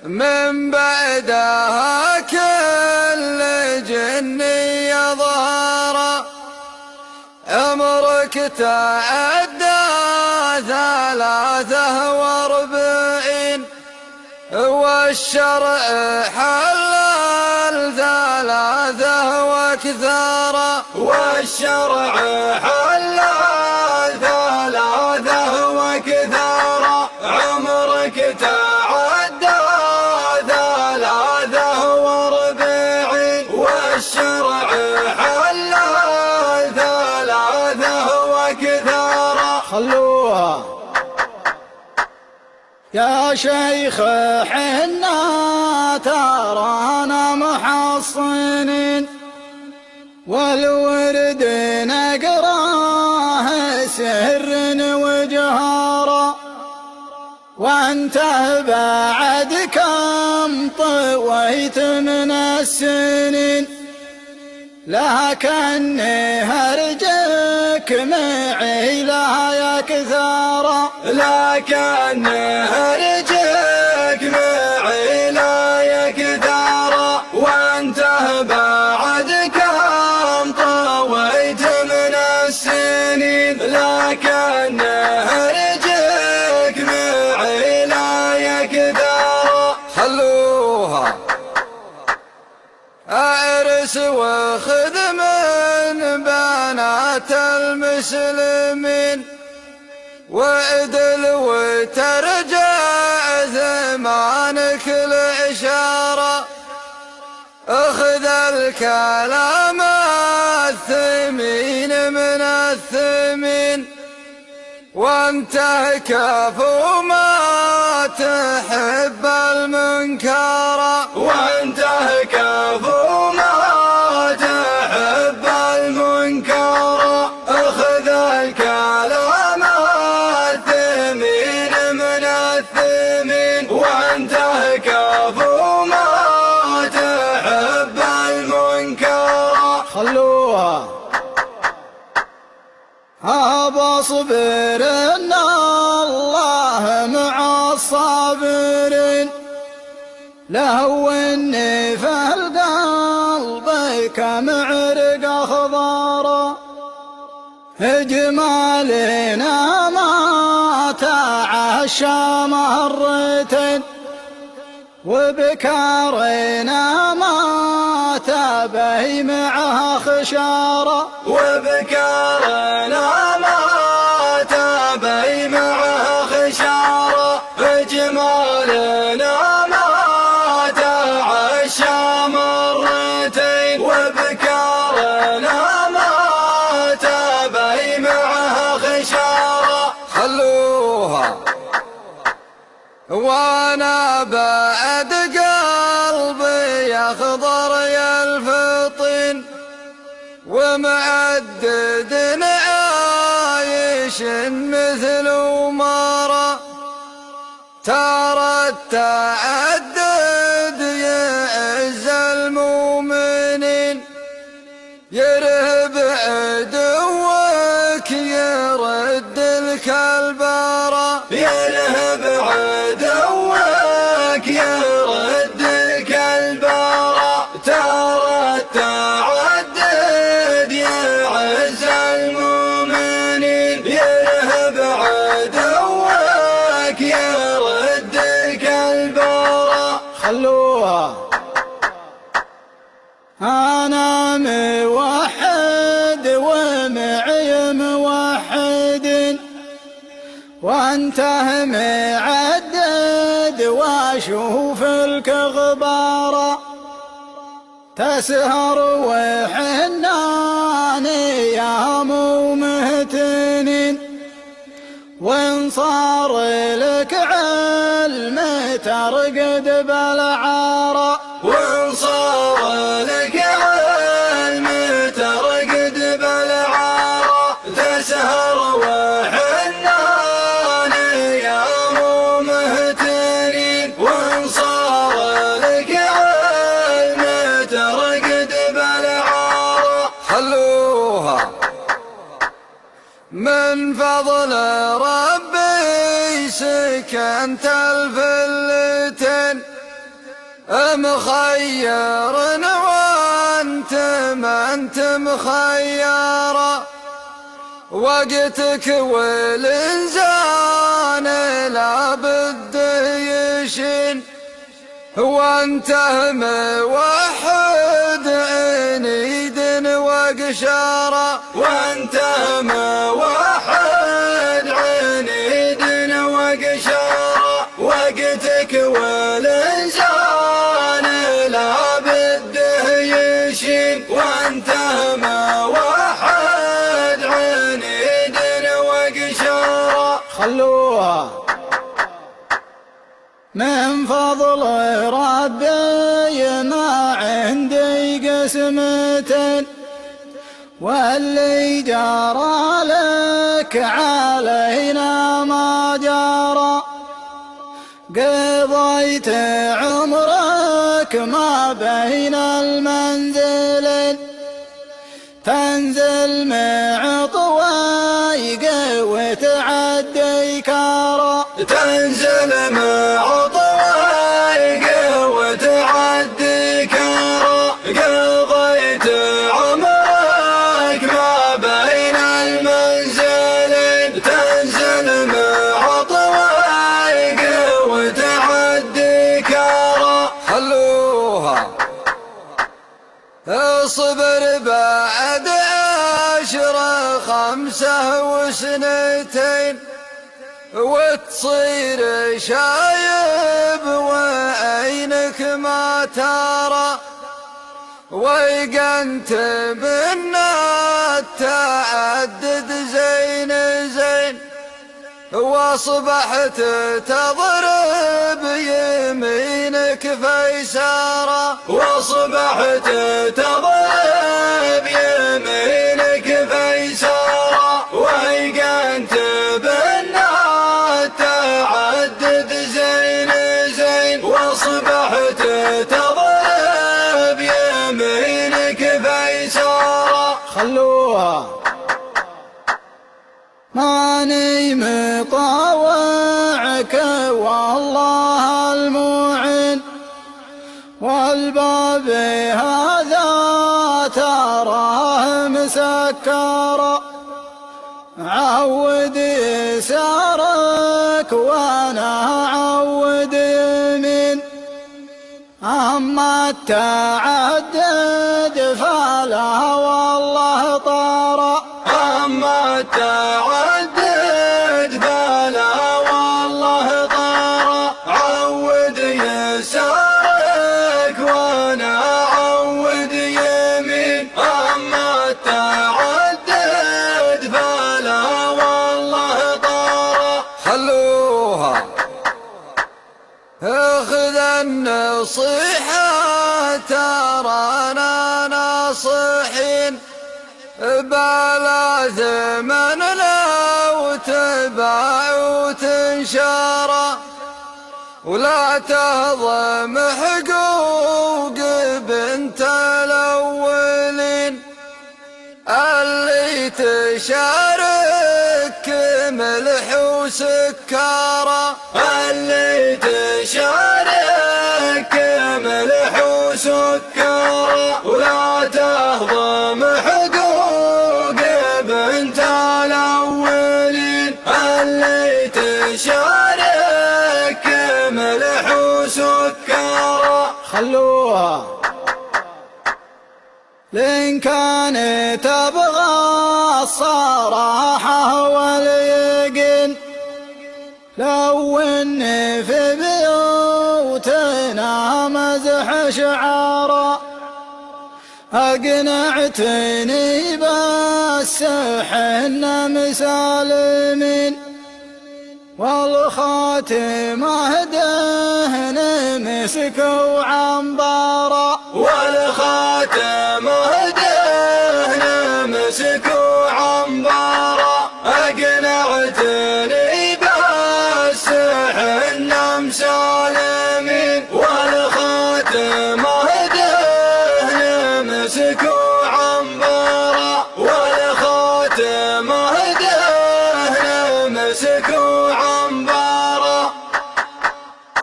من بعدها كل جني يظهر. عمرك تعدى 43 والشرع حلل 3 واكثر. والشرع حلل 3 واكثر. عمرك تعدى 43 والشرع حلل 3 واكثر. خلوها يا شيخ حنا ترانا محصنين، والورد نقراه سر وجهارا، وانت بعد كم طويت من السنين، لكني هرجك معي لا يكثر. لكني هرجك معي لا يكثر. وانت بعد كم طويت من السنين، لكني هرجك معي لا يكثر. خلوها أعرس وخذ من بنات المسلمين، وعدل وترجع زمانك العشارة. اخذ الكلام الثمين من الثمين، وانت كفو ما تحب المنكر. وانت كفو ما تحب المنكر. اخذ الكلام الثمين من الثمين، وانت كفو ما تحب المنكر. خلوها بصبر ان الله مع الصابرين، لهوني في القلب كمعرق اخضر. جمالنا ما تعشى مرتين، وبكارنا ما تبهي معها خشارة. وبكارنا ما تبهي معها خشارة. جمالنا ما تعشى مرتين، وبكارنا ما تبهي معها خشارة. خلوها وانا بعد قلبي يخضر يلفطن، ومعدد عايش مثل مرة. ترى التعدد يعز المؤمنين، يرهب عدوك يرد الكلبرة. يرهب عدوك يرد الكلبرة. ترى التعدد يعز المؤمنين، يرهب عدوك يرد الكلبرة. خلوها أنا موحد ومعي موحد، وانت معدد واشوف لك غبارة. تسهر وحناني يا مهتنين، وان صار لك علم ترقد بالعارة. وان صار لك علم ترقد بالعارة. تسهر وحناني يا مهتنين، وان صار لك علم ترقد بالعارة. خلوها من فضل ربي سكن انت الفلتين مخير وانت ما انت مخيرة، وقتك والإنسان لابد يشين، وانت موحد عنيد وقشارة، وانت موحد عنيد وقشارة، وقتك والإنسان لابد يشين، وانت موحد عنيد وقشارة. خلوها من فضل ربي ما عندي قسمتين، واللي جرى لك علينا ما جرى، قضيت عمرك ما بين المنزلين، تنزل مع طوايق وتعدي كرى، تنزل مع طوايق وتعدي كرى، قضيت عمرك ما بين المنزلين، تنزل مع طوايق وتعدي كرى. خلوها اصبر بعد 10 5 وسنتين، وتصير شايب وعينك ما ترى، ويقنت بالنات تعدد زين زين، واصبحت تضرب يمينك فيسارة، واصبحت تضرب يمينك فيسارة، ويقنت بالنات تعدد زين زين، واصبحت تضرب يمينك فيسارة. خلوها ماني مطاوعك والله المعين، والباب هذا تراه مسكرة، عود يسارك وانا عود يمين، اما التعدد فلا والله طرى، أما التعدد فلا والله طارى، عود يسارك وانا عود يمين، أما التعدد فلا والله طارى. خلوها اخذ النصيحة ترانا ناصحين، بلا ثمن لو تباع وتنشرى، ولا تهضم حقوق بنت الأولين، اللي تشارك ملح وسكارى، اللي تشارك ملح وسكارى، ولا تهضم حقوق بنت الأولين، اللي تشارك ملح وسكارى. خلوها لإن كان تبغى الصراحة واليقين، لو إن في بيوتنا مزح شعارا، أقنعتني بس حنا مسالمين، والخاتمة دهن مسك وعنبارا، والخاتمة دهن مسك وعنبارا، أقنعتني بس حنا مسالمين، والخاتمة